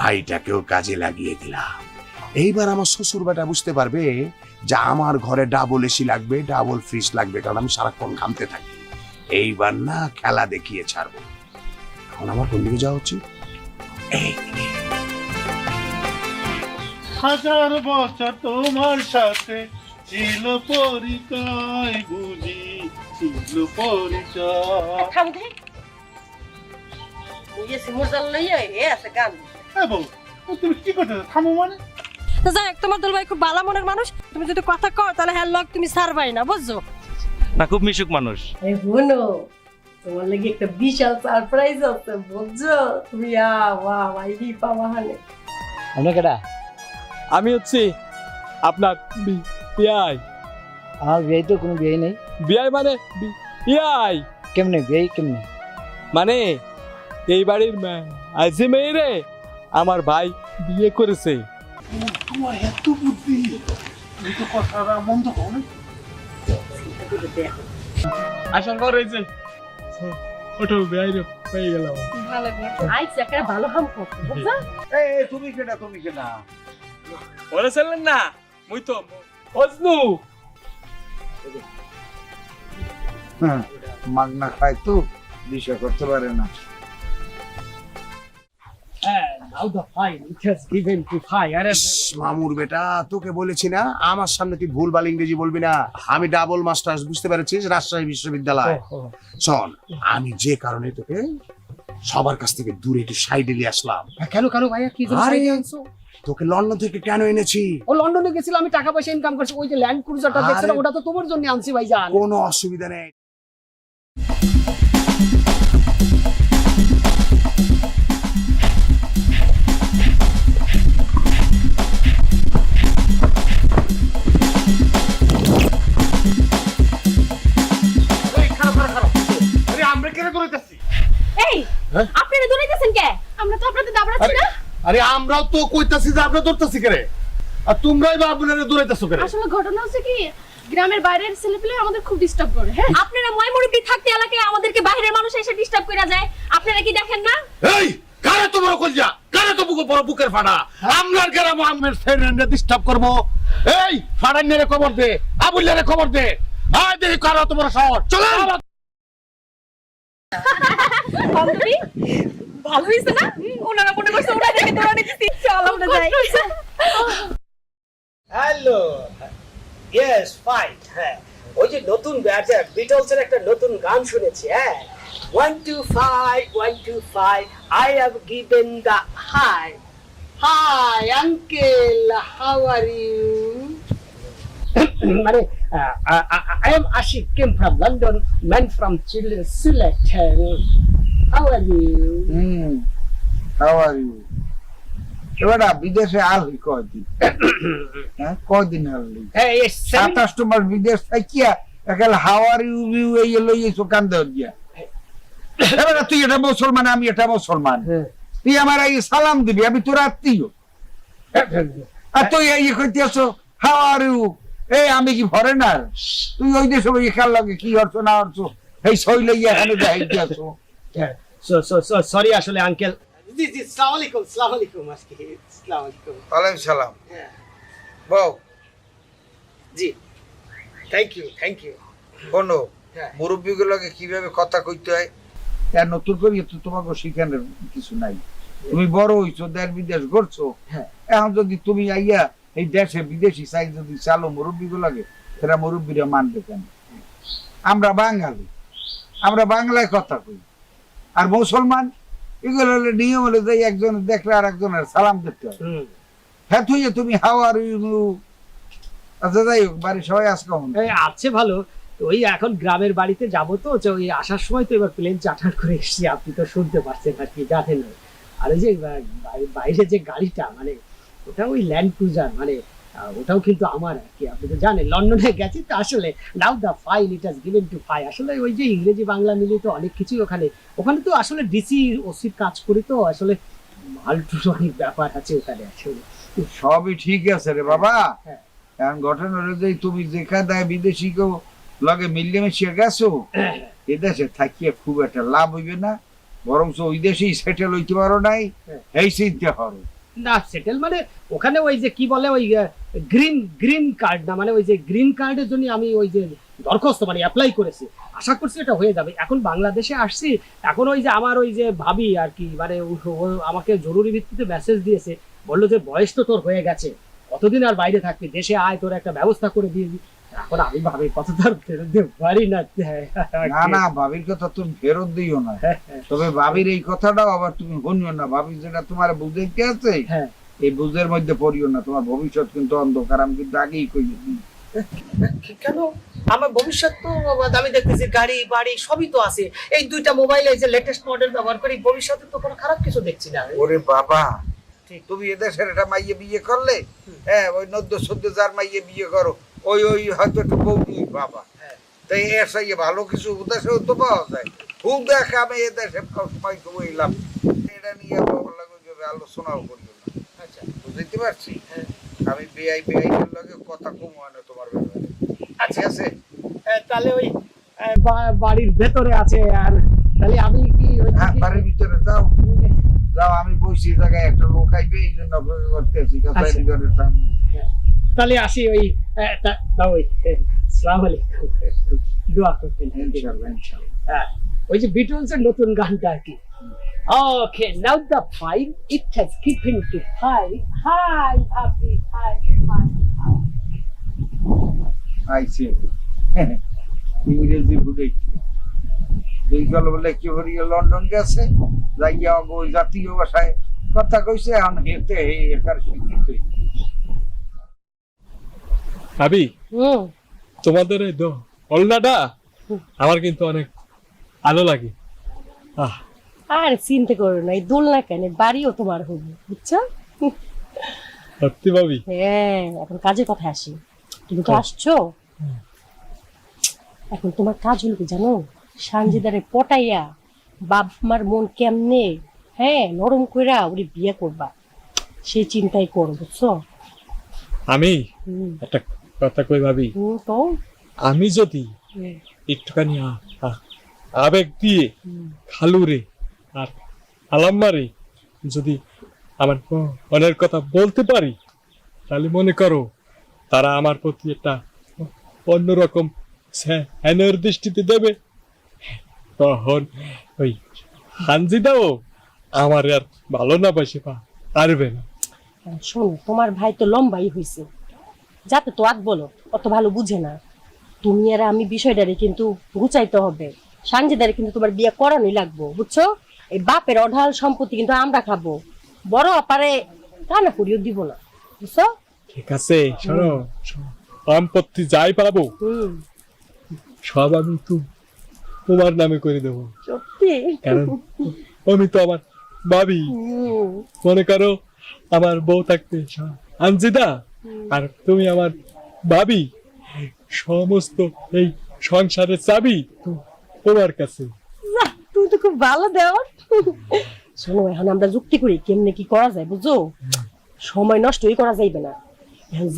ভাইটাকেও কাজে লাগিয়ে দিলাম। এইবার আমার শ্বশুর বেটা বুঝতে পারবে যে আমার ঘরে ডাবল এসি লাগবে, ডাবল ফ্রিজ লাগবে, কারণ আমি সারাক্ষণ ঘামতে থাকি। এইবার না খেলা দেখিয়ে ছাড়বো। এখন আমার কোন দিকে যাওয়া উচিত? হাজার বছর তোমার সাথে ছিল পরিচয়, বুঝি ছিল পরিচয়। তুমি কি করতে থামো মানে? তোমার দুলভাই খুব ভালো মনের মানুষ, তুমি যদি কথা কও তাহলে হ্যাঁ লগ তুমি ছাড়বাই না, বুঝছো? না, খুব মিশুক মানুষ। শুনো, তোমার লাগি একটা বিশাল সারপ্রাইজ আছে, বুঝছো? তুমি আইডি পাওয়া হানে। আমি হচ্ছি আপনার বিআই। আমার বিয়ে তো কোনো বিয়ে নেই। বিআই মানে বিআই কেমনে বিয়ে কেমনে? মানে এই বাড়ির আইসি মেয়েরে আমার ভাই বিয়ে করেছে। তোমার এত বুদ্ধি, তুমি তো কথাটা মন্দ কও না। আসল ঘর হয়েছে ওঠো বিআই রে পেয়ে গেলাম। ভালো আইছে একটা ভালো হাম করতে, বুঝছো? তুমি কেনা বলেছিলেন না মুই তো ফজনু। মাগনা খায় তো বিষয় করতে পারে না। মামুর বেটা, তোকে বলেছি না আমার সামনে তুই ভুলভাল ইংরেজি বলবি না। আমি ডাবল মাস্টার্স, বুঝতে পেরেছিস? রাজশাহী বিশ্ববিদ্যালয়। শোন, আমি যে কারণে তোকে সবার কাছ থেকে দূরে একটু সাইডে নিয়ে আসলাম। কেন ভাইয়া কি জন্য সাইডে আনছো? তোকে লন্ডন থেকে কেন এনেছি? ও লন্ডনে গেছিলাম, আমি টাকা পয়সা ইনকাম করছি। ওই যে ল্যান্ড ক্রুজারটা দেখছেন, ওটা তো তোমার জন্য আনছি ভাইজান। কোনো অসুবিধা নেই। আপনারা দৌড়াইতেছেন কে? আমরা তো আপনাদের দাবড়াচ্ছি না। আরে আমরাও তো কইতাছি যে আমরা দৌড়তাছি করে, আর তোমরাই বা আপনারা দৌড়াইতাছো করে। আসলে ঘটনা হচ্ছে কি, গ্রামের বাইরের ছেলেপেলে আমাদের খুব ডিস্টার্ব করে। হ্যাঁ, আপনারা ময়মুরব্বি থাকতে এলাকায় আমাদেরকে বাইরের মানুষ এসে ডিস্টার্ব কইরা যায়, আপনারা কি দেখেন না? এই কারে তো বড় কইয়া, কারে তো বড় বুকের ফাড়া, আমরার গ্রামে আমের ফ্রেন্ডে ডিস্টার্ব করব? এই ফাড়াইনারে খবর দে, আবুল্লারে খবর দে। আয় দেখি কারে তো বড় শহর। চলো বান্ধবী, ভালো হইছে না? ওনারা মনে করছে ওরা দেখে দৌড়ানি দিছি। চল আমরা যাই। Hello, yes fine. হ্যাঁ, ওই যে নতুন ব্যাচের বিটলসের একটা নতুন গান শুনেছি। হ্যাঁ, 125 125 I have given the hi. Hi uncle, how are you? মানে I am Ashik, came from London, man from Sylhet. How are you? How are you? এবার বিদেশে আলহি কয়দিন? হ্যাঁ, কয়দিন আলহি? Hey, yes, 27 মাস বিদেশ থাকিয়া একাল হাউ আর ইউ ইউ এই লই এসো কান্দে দিয়া। এবার তুই এটা মুসলমান, আমি এটা মুসলমান, তুই আমার এই সালাম দিবি, আমি তোর আত্মীয়। আর তুই এই কইতে আসো হাউ আর ইউ, এই আমি কি ফরেনার? তুই ওই দেশে ওই খেয়াল লাগে কি হরছো না হরছো এই সই লইয়া এখানে দেখাইতে আসো। so sorry আসলে আঙ্কেল। জি আসসালামু আলাইকুম, আসসালামু আলাইকুম। আসসালামু আলাইকুম। ওয়ালাইকুম সালাম। বউ জি, থ্যাংক ইউ। বনো মুরব্বীগুলোকে কিভাবে কথা কইতে হয় কেন নতুন করে তো তোমাকে শিখানোর কিছু নাই। তুমি বড় হইছো, দেশ বিদেশ ঘুরছো, এখন যদি তুমি আইয়া এই দেশে বিদেশি সাইজ যদি চালো মুরব্বীগুলোকে, সেটা মুরব্বীরা মানবে কেন? আমরা বাঙালি, আমরা বাংলায় কথা কই। আর মুসলমান এগুলো হলে নিয়ম হলে যে একজন দেখলে আর একজনের সালাম দিতে হয়। হ্যাঁ, তুই তুমি হাউ আর ইউ। আচ্ছা, যাই হোক, বাড়ির সবাই আজ কেমন? আছে ভালো। ওই এখন গ্রামের বাড়িতে যাবো তো, ওই আসার সময় তো এবার প্লেন চার্টার করে এসেছি, আপনি তো শুনতে পারছেন আর কি, জানেন। আর ওই যে বাইরে যে গাড়িটা, মানে ওটা ওই ল্যান্ড ক্রুজার, মানে ওটাও কিন্তু আমার আর কি। আপনি তো জানেন লন্ডনে গেছি তো, আসলে now the file it has given to ফাই। আসলে ওই যে ইংরেজি বাংলা মিলিয়ে তো অনেক কিছুই ওখানে তো আসলে ডিসি ওসির কাজ করি তো, আসলে মাল্টুর অনেক ব্যাপার আছে ওখানে। আসলে সবই ঠিক আছে রে বাবা। এখন ঘটনা হলো যে তুমি যেখানে বিদেশি কেউ লগে মিলিয়ে মিশিয়ে গেছো, এদেশে থাকিয়ে খুব একটা লাভ হইবে না। বরং ওই দেশেই সেটেল হইতে পারো নাই, এই চিন্তা করো। না সেটেল মানে ওখানে ওই যে কি বলে ওই গ্রিন কার্ড না, মানে ওই যে গ্রিন কার্ডের জন্য আমি ওই যে দরখাস্ত মানে অ্যাপ্লাই করেছি, আশা করছি এটা হয়ে যাবে। এখন বাংলাদেশে আসছি, এখন ওই যে আমার ওই যে ভাবি আর কি, মানে ও আমাকে জরুরি ভিত্তিতে মেসেজ দিয়েছে, বললো যে বয়স তো তোর হয়ে গেছে, কতদিন আর বাইরে থাকবি, দেশে আয়, তোর একটা ব্যবস্থা করে দিয়ে দিই। এখন আমি ভাবি কত তার ফেরত দিতে পারি না। না না, ভাবির কথা তুমি ফেরত দিও না, তবে ভাবির এই কথাটাও আবার তুমি শুনিও না। ভাবি যেটা তোমার বুঝাইতে আছে, হ্যাঁ, এই বুঝের মধ্যে পড়িও না, তোমার ভবিষ্যৎ কিন্তু অন্ধকার, আমি কিন্তু আগেই কই দিই। কেন আমার ভবিষ্যৎ তো আমি দেখতেছি গাড়ি বাড়ি সবই তো আছে, এই দুইটা মোবাইলে যে লেটেস্ট মডেল ব্যবহার করি, ভবিষ্যতে তো কোনো খারাপ কিছু দেখছি না। ওরে বাবা, তুমি এদেশের একটা মাইয়ে বিয়ে করলে, হ্যাঁ ওই ৯০-১৪ যার মাইয়ে বিয়ে করো, ওই ওই হয়তো একটু বৌদি বাবা, তাই এর সাইয়ে ভালো কিছু উদ্দেশ্যেও তো পাওয়া যায়। খুব দেখ আমি এদেশে সময় তো বইলাম, এটা নিয়ে আলোচনাও করিও না। আচ্ছা বুঝতে পারছি, আমি বেআই লগে কথা কম হয় না তোমার ব্যাপারে। আচ্ছা আছে, তাহলে ওই বাড়ির ভেতরে আছে, আর তাহলে আমি কি হ্যাঁ বাড়ির ভিতরে যাও, যাও, আমি বসি জায়গায় একটা লোক আইবে, এই জন্য অপেক্ষা করতেছি ঘরের সামনে। তাহলে আসি, ওই ওই আসসালামু আলাইকুম, দোয়া করবেন। ইনশাআল্লাহ ইনশাআল্লাহ। হ্যাঁ, ওই যে বিটলসের নতুন গানটা আর কি। Okay, now the five, it has given to five. Hi, happy, hi, hi. আইছে ইংরেজি বুঝে বিকাল বলে কি হরিয়া লন্ডন গেছে, যাইয়া ওই জাতীয় ভাষায় কথা কইছে, এখন হেতে একার শিক্ষিত। ভাবি, তোমাদের এই অলনাটা আমার কিন্তু অনেক ভালো লাগে। আর চিন্তা করো না, এই দোলনা কেন, বাড়িও তোমার হবে, বুঝছো? সত্যি ভাবি? হ্যাঁ, এখন কাজের কথা আসি। তুমি তো আসছো, এখন তোমার কাজ হলো কি জানো, সানজিদারে পটাইয়া বাপ মার মন কেমনে হ্যাঁ নরম কইরা ওরে বিয়ে করবা, সেই চিন্তাই করো, বুঝছো? আমি একটা কথা কই ভাবি, তো আমি যদি একটুখানি আবেগ দিয়ে খালুরে আর আলাম্মারে যদি আমার মনের কথা বলতে পারি, তাহলে মনে করো তারা আমার প্রতি একটা অন্যরকম হ্যানের দৃষ্টিতে দেবে, তখন ওই হানজিদাও আমার আর ভালো না বাসে পারবে না। শোনো, তোমার ভাই তো লম্বাই হয়েছে, যাতে তো আগ বলো অত ভালো বুঝে না, তুমি আর আমি বিষয়টারে কিন্তু গুছাইতে হবে। সানজিদারে কিন্তু তোমার বিয়ে করানোই লাগবো, বুঝছো? এই বাপের অঢাল সম্পত্তি কিন্তু আমরা খাবো, বড় আপারে কানা করিও দিব না, বুঝছো? ঠিক আছে, শোনো, সম্পত্তি যাই পাবো সব আমি তোমার নামে করে দেবো, সত্যি? কারণ আমি তো আমার ভাবি, মনে করো আমার বউ থাকতে আনজিদা আর তুমি আমার ভাবি, সমস্ত এই সংসারের চাবি তোমার কাছে। তুমি তো খুব ভালো দেও। শোনো, এখন আমরা যুক্তি করি কেমনে কি করা যায়, বুঝছো? সময় নষ্টই করা যাইবে না,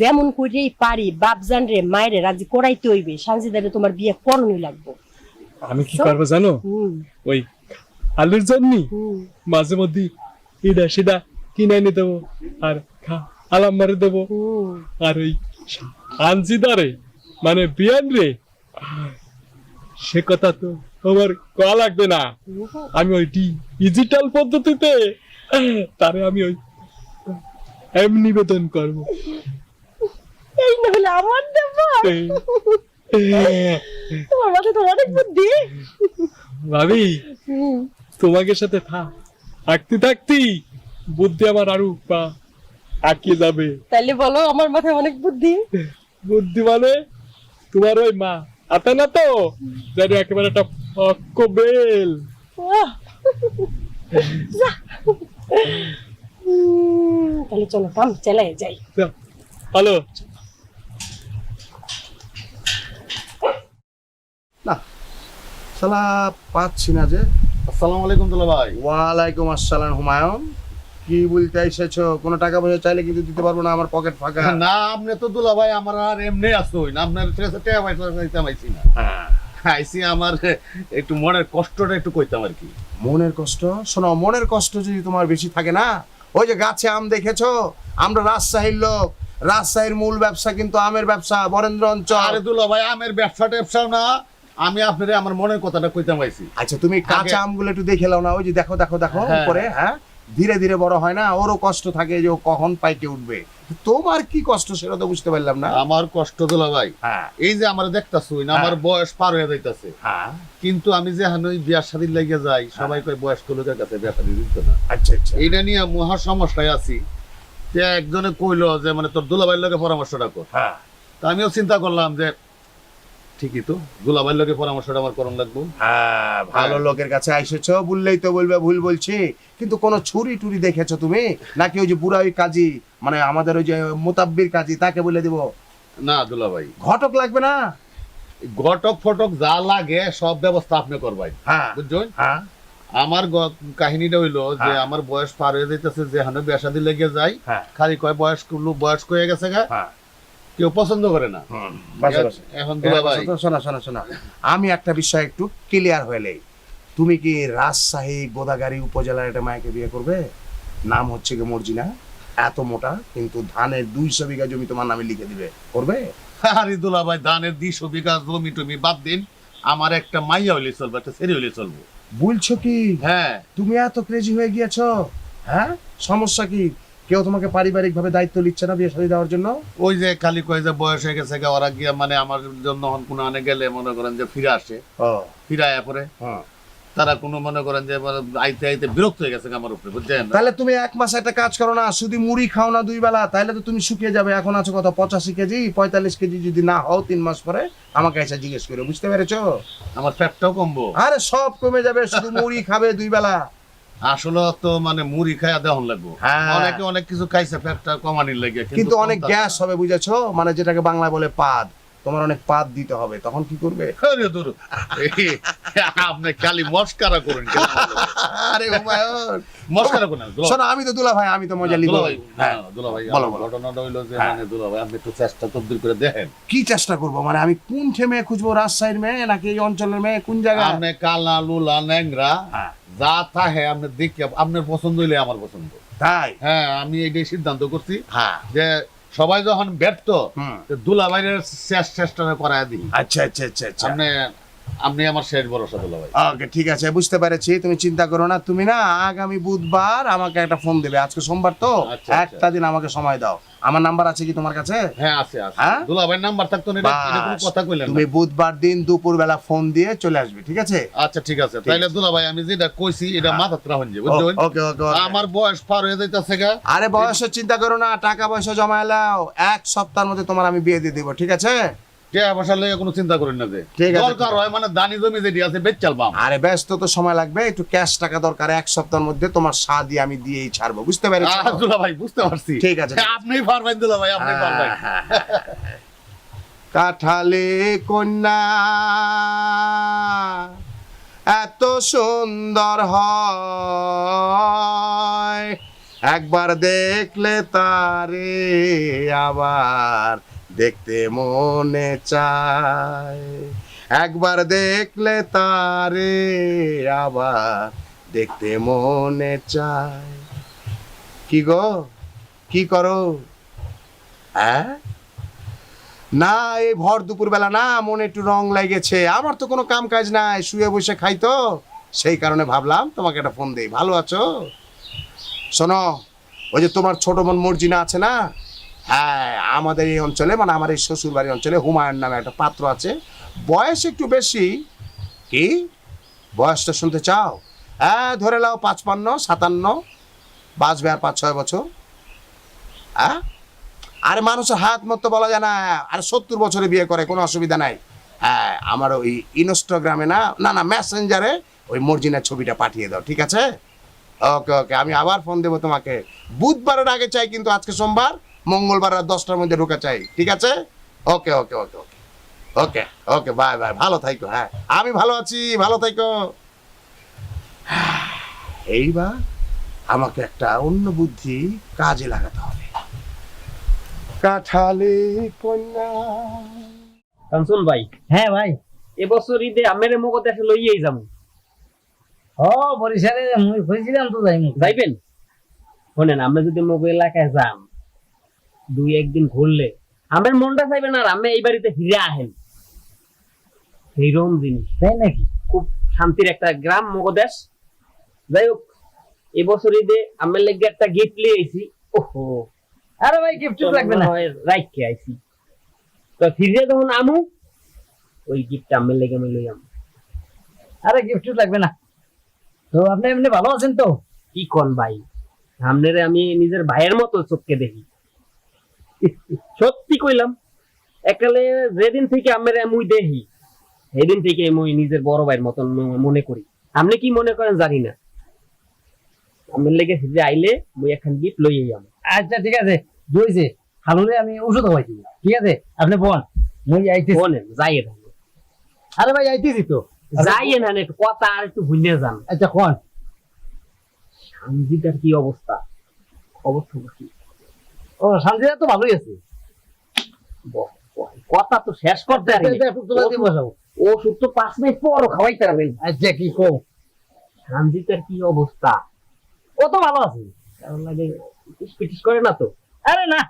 যেমন করেই পারি বাপ জান রে মায়ের রাজি করাইতে হইবে, সানজিদারে তোমার বিয়ে করণই লাগবো। আমি কি করবো জানো, ওই আলুর জন্য মাঝে মধ্যে ইডা সিডা কিনে এনে দেবো, আর আলাম্মারে দেবো, আর ওই আনজিদারে মানে বিয়ান রে সে কথা তো আমার কয়া লাগবে না, আমি ওই ডিজিটাল পদ্ধতিতে তারে আমি ওই নিবেদন করবো। এই না হলে আমার দেবো, তোমার মাথায় তো অনেক বুদ্ধি ভাবি, তোমাকে সাথে থাকতে থাকতে বুদ্ধি আমার আরো আঁকিয়ে যাবে। তাইলে বলো, আমার মাথায় অনেক বুদ্ধি। বুদ্ধি মানে তোমার ওই মা আতা না তো জানি একেবারে একটা পক্ক বেল। তাহলে চলো কাম চালাই যাই। হ্যালো, না শালা পাচ্ছি না যে। আসসালামু আলাইকুম দুলা ভাই। ওয়ালাইকুম আসসালাম হুমায়ুন, কি বলতে এসেছো? কোনো টাকা পয়সা চাইলে কিন্তু দিতে পারবো না, আমার পকেট ফাঁকা। না আপনি তো দুলা ভাই আমার আর এমনি আসুই না, আপনার কাছে টাকা পয়সা চাইতে পাইছি না। আইসি আমার একটু মনের কষ্টটা একটু কইতাম আর কি। মনের কষ্ট? শোনো, মনের কষ্ট যদি তোমার বেশি থাকে না, ওই যে গাছে আম দেখেছো, আমরা রাজশাহীর লোক, রাজশাহীর মূল ব্যবসা কিন্তু আমের ব্যবসা, বরেন্দ্র অঞ্চল। আরে দুলা ভাই, আমের ব্যবসা ট্যাবসাও না, আমি আপনারে আমার মনের কথাটা কইতাম আইছি। আচ্ছা তুমি কাঁচা আমগুলো একটু দেখে নাও না, ওই যে দেখো দেখো দেখো হ্যাঁ। উপরে, হ্যাঁ ধীরে ধীরে বড় হয় না, ওরও কষ্ট থাকে যে ও কখন পাইকে উঠবে। তোমার কি কষ্ট সেটা তো বুঝতে পারলাম না। আমার কষ্ট দুলা ভাই, হ্যাঁ এই যে আমার দেখতাছুই না, আমার বয়স পার হয়ে যাইতাছে, হ্যাঁ কিন্তু আমি যে হানই বিয়ার শাদীর লাগিয়ে যাই, সবাই কয় বয়স্ক লোকের কাছে বিয়া শাদী দিত না। আচ্ছা আচ্ছা এইটা নিয়ে মহা সমস্যায় আছি। যে একজনে কইলো যে মানে তোর দুলাভাইয়ের লগে পরামর্শটা কর। হ্যাঁ তা আমিও চিন্তা করলাম যে ঠিকই তো, দুলাভাইয়ের লগে পরামর্শটা আমার করণ লাগবো। হ্যাঁ ভালো লোকের কাছে আইসেছো, বললেই তো বলবে ভুল বলছি, কিন্তু কোন ছুরি টুরি দেখেছো তুমি নাকি ওই যে বুড়া ওই কাজী, মানে আমাদের ওই যে মোতাব্বির কাজী, তাকে বলে দিব? না দুলাভাই, ঘটক লাগবে না? ঘটক ফটক যা লাগে সব ব্যবস্থা আপনি করবেন, হ্যাঁ বুঝছেন? হ্যাঁ আমার কাহিনীটা হইলো যে হ্যাঁ। আমার বয়স পার হয়ে যাইতেছে, যে হানো বিয়া শাদী লেগে যাই, হ্যাঁ খালি কয় বয়স্ক হয়ে গেছে গা, হ্যাঁ কেউ পছন্দ করে না। বাসা বাসা। এখন দুলাভাই, শোনা শোনা শোনা, আমি একটা বিষয় একটু ক্লিয়ার হইলেই, তুমি কি রাজশাহী গোদাগাড়ি উপজেলার একটা মায়কে বিয়ে করবে? নাম হচ্ছে কি মর্জিনা, এত মোটা, কিন্তু ধানের 200 বিঘা জমি তোমার নামে লিখে দিবে, করবে? আরে দুলাভাই, ধানের 200 বিঘা জমি টমি বাদ দিন, আমার একটা মাইয়া হইলে চলবে, একটা ছেলে হইলে চলবো। বলছো কি? হ্যাঁ, তুমি এত ক্রেজি হয়ে গিয়েছো? হ্যাঁ সমস্যা কি? কেউ তোমাকে পারিবারিক ভাবে দায়িত্ব নিচ্ছে না বিয়ে শাদী দেওয়ার জন্য? ওই যে খালি কয় যে বয়স হয়ে গেছে গা, ওরা গিয়া মানে আমার জন্য কোনো আনে গেলে মনে করেন যে ফিরে আসে, ও ফিরে আয়া পরে হ্যাঁ। তারা কোনো মনে করেন যে মানে আইতে আইতে বিরক্ত হয়ে গেছে আমার উপরে, বুঝছেন? তাহলে তুমি 1 মাস একটা কাজ করো না, শুধু মুড়ি খাও না 2 বেলা, তাহলে তো তুমি শুকিয়ে যাবে। এখন আছো কত, 85 কেজি, 45 কেজি যদি না হও 3 মাস পরে আমাকে এসে জিজ্ঞেস করে, বুঝতে পেরেছো? আমার ফ্যাটটাও কমবো। আরে সব কমে যাবে, শুধু মুড়ি খাবে 2 বেলা। আসলে তো মানে মুড়ি খাইয়া দেওয়ান লাগবো, হ্যাঁ। অনেকে অনেক কিছু খাইছে ফ্যাটটা কমানির লাগে, কিন্তু অনেক গ্যাস হবে, বুঝেছো? মানে যেটাকে বাংলায় বলে পাদ, তোমার অনেক পাদ দিতে হবে, তখন কি করবে? আরে দূর, আপনি খালি মস্কারা করেন কেন? আরে হুমায়ুন, মস্কারা করেন না, শোনো আমি তো দুলা ভাই, আমি তো মজা লিখব। দুলাভাই, হ্যাঁ দুলাভাই, বলো, আমার বলো। ঘটনাটা হইলো যে হ্যাঁ। মানে দুলাভাই, আপনি একটু চেষ্টা তদবির করে দেখেন। কি চেষ্টা করব, মানে আমি কোন মেয়ে খুঁজবো, রাজশাহীর মেয়ে নাকি এই অঞ্চলের মেয়ে, কোন জায়গা? আপনি কালা লুলা ন্যাংরা হ্যাঁ। যা থাকে আপনি দেখি, আপনার পছন্দ হইলে আমার পছন্দ। তাই? হ্যাঁ, আমি এইটাই সিদ্ধান্ত করছি হ্যাঁ যে সবাই যখন ব্যর্থ, হুম। দুলাভাইয়ের চেষ্টা করায় দিই। আচ্ছা আচ্ছা আচ্ছা আচ্ছা, আপনি আমার শেষ ভরসা দুলাভাই। ওকে ঠিক আছে, বুঝতে পেরেছি, তুমি চিন্তা করো না। তুমি না আগামী বুধবার আমাকে একটা ফোন দেবে, আজকে সোমবার তো, আচ্ছা, আচ্ছা। একটা দিন আমাকে সময় দাও। আমার নাম্বার আছে কি তোমার কাছে? হ্যাঁ আছে আছে, হ্যাঁ? দুলাভাইয়ের নাম্বার থাকতো না, এটা কোনো বাস, কথা কইলেন তুমি না। বুধবার দিন দুপুর বেলা ফোন দিয়ে চলে আসবে, ঠিক আছে? আচ্ছা ঠিক আছে, তাইলে দুলাভাই আমি যেটা কইছি এটা মাথাত রাখুন যে, বুঝছেন? ওকে ওকে ওকে। আমার বয়স পার হয়ে যাইতাছে গা। আরে বয়সের চিন্তা করো না, টাকা পয়সা জমা এলাও, 1 সপ্তাহের মধ্যে তোমার আমি বিয়ে দিয়ে দেবো, ঠিক আছে? কে বসার লাগে কোনো চিন্তা করেন না যে, ঠিক আছে, দরকার হয় মানে দানি জমি যেটি আছে বেচ চালবাম। আরে ব্যস্ত তো সময় লাগবে, একটু ক্যাশ টাকা দরকার, 1 সপ্তাহের মধ্যে তোমার শাদি আমি দিয়েই ছাড়বো, বুঝতে পেরেছো? দুলাভাই বুঝতে পারছি, ঠিক আছে, ঠিক আছে। আপনিই পারবেন দুলাভাই, আপনি পারবেন। কাঠালে কন্যা এত সুন্দর হয়, একবার দেখলে তারে আবার দেখতে মনে চায়, একবার দেখলে তারে আবার দেখতে মনে চায়। কি গো, কি করো? হ্যাঁ না, এই ভর দুপুর বেলা না, মনে একটু রং লেগেছে, আমার তো কোনো কাম কাজ নাই, শুয়ে বসে খাই তো, সেই কারণে ভাবলাম তোমাকে একটা ফোন দেই। ভালো আছো? শোনো, ওই যে তোমার ছোট বোন মর্জিনা আছে না, হ্যাঁ আমাদের এই অঞ্চলে, মানে আমার এই শ্বশুর বাড়ির অঞ্চলে হুমায়ুন নামে একটা পাত্র আছে, বয়স একটু বেশি। কি বয়সটা শুনতে চাও? হ্যাঁ ধরে নাও 55 57, বাঁচবে আর 5-6 বছর। হ্যাঁ আরে মানুষের হাত মতো বলা যায় না, আর 70 বছরে বিয়ে করে, কোনো অসুবিধা নাই। হ্যাঁ আমার ওই ইনস্টাগ্রামে না না না মেসেঞ্জারে ওই মর্জিনার ছবিটা পাঠিয়ে দাও, ঠিক আছে? ওকে ওকে, আমি আবার ফোন দেবো তোমাকে। বুধবারের আগে চাই কিন্তু, আজকে সোমবার, মঙ্গলবার রাত 10টার মধ্যে ঢোকা চাই, ঠিক আছে? ওকে ওকে ওকে ওকে ওকে ওকে, বাই বাই, ভালো থাইকো। হ্যাঁ আমি ভালো আছি, ভালো থাইকো। এইবার আমাকে একটা অন্য বুদ্ধি কাজে লাগাতে হবে। কাঠালে কন্যা। কাঞ্চন ভাই, হ্যাঁ ভাই, এবছর ঈদে আমের মগো দেশে লইয়েই যাবো। বরিশালে মুই কইছিলাম তো যাইমু। যাইবেন? শোনেন, আমরা যদি মগো এলাকায় যাম, 2-1 দিন ঘুরলে আমার মনটা চাইবে না, আর আমি এই বাড়িতে ফিরে আহেন। এইরকম জিনিস, তাই নাকি? খুব শান্তির একটা গ্রাম মগো দেশ। যাই হোক, এবছর ঈদে আমার লেগে একটা গিফট লিয়ে আইছি। ওহো, আরে ভাই গিফট লাগবে না, রাইখে আইছি। তো ফিরে যখন আমু, ওই গিফট আমার লেগে আমি লই আমু। আরে গিফট লাগবে না। তো আপনি এমনি ভালো আছেন তো? কি কোন ভাই, সামনেরে আমি নিজের ভাইয়ের মতো চোখকে দেখি। সত্যি কইলাম, একালে যেদিন থেকে আমার মুই দেখি, সেদিন থেকে মুই নিজের বড় ভাইয়ের মতন মনে করি। আপনি কি মনে করেন জানি না, আমার লেগে যে আইলে মুই এখন গিফট লই আইয়াম। আচ্ছা ঠিক আছে, জইছে খালুরে আমি ওষুধ খাওয়াইছি। ঠিক আছে, আপনি বল, মুই আইতেছি। বলেন যাইয়ে না, আরে ভাই আইতেছি তো। যাইয়ে না, একটু কথা আর একটু ভুলে যান। আচ্ছা কোন সানজিদার কি অবস্থা? অবস্থা কি? ও শান্তিদা তো ভালোই আছে। কথা তো শেষ করতে পারি ওষুধ তো 5 মিনিট পরও খাওয়াইতে পারবেন। আচ্ছা কি কও, সানজিদার কি অবস্থা? ও তো ভালো আছে, কারণ লাগে পিটিস করে না তো? আরে না,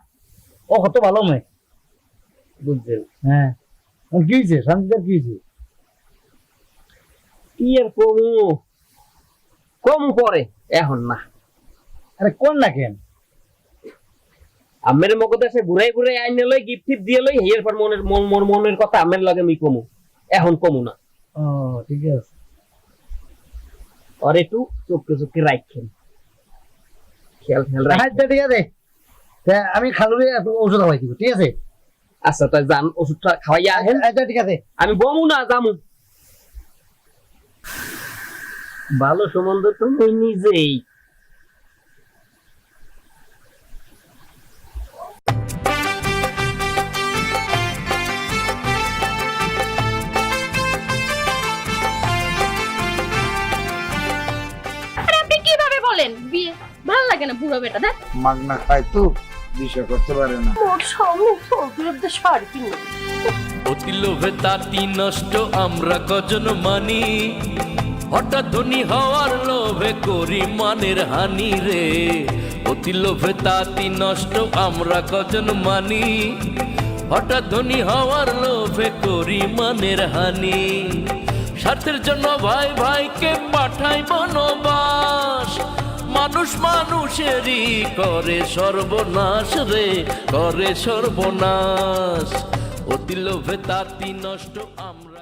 ও কত ভালো মেয়ে। বুঝছেন? হ্যাঁ, কি হয়েছে শান্তিদার, কি হয়েছে? কি আর কমু পরে, এখন না। আরে কোন না কেন? আমের মগদেশে ঘুরাই ঘুরাই আইনে লই, গিফট টিপ দিয়ে লই, এরপর মনের কথা আমের লাগে আমি কমু, এখন কমু না। ও ঠিক আছে, আর একটু চোখে চোখে রাখছেন, খেয়াল রাখছেন। আচ্ছা ঠিক আছে, আমি খালুরে ওষুধ খাওয়াই দিব। ঠিক আছে? আচ্ছা তাই যান, ওষুধটা খাওয়াইয়া আহেন। আচ্ছা ঠিক আছে, আমি বমু না, যামু। ভালো সম্বন্ধ তুমি নিজেই। আপনি কিভাবে বলেন বিয়ে ভালো লাগে না? বুড়ো বেটা দেখ, মাগনা খায় তো বিষয় করতে পারে না। মোর সামনে তোর বিরুদ্ধে শাড়ি কিনে অতি লোভে তাঁতি নষ্ট আমরা কজন মানি, হঠাৎ ধনী হওয়ার লোভে করি মানের হানি রে। অতি লোভে তাঁতি নষ্ট আমরা কজন মানি, হঠাৎ ধনী হওয়ার লোভে করি মানের হানি। স্বার্থের জন্য ভাই ভাইকে পাঠাই বনবাস, মানুষ মানুষেরই করে সর্বনাশ রে, করে সর্বনাশ। অতি লোভে তাঁতি নষ্ট আমরা।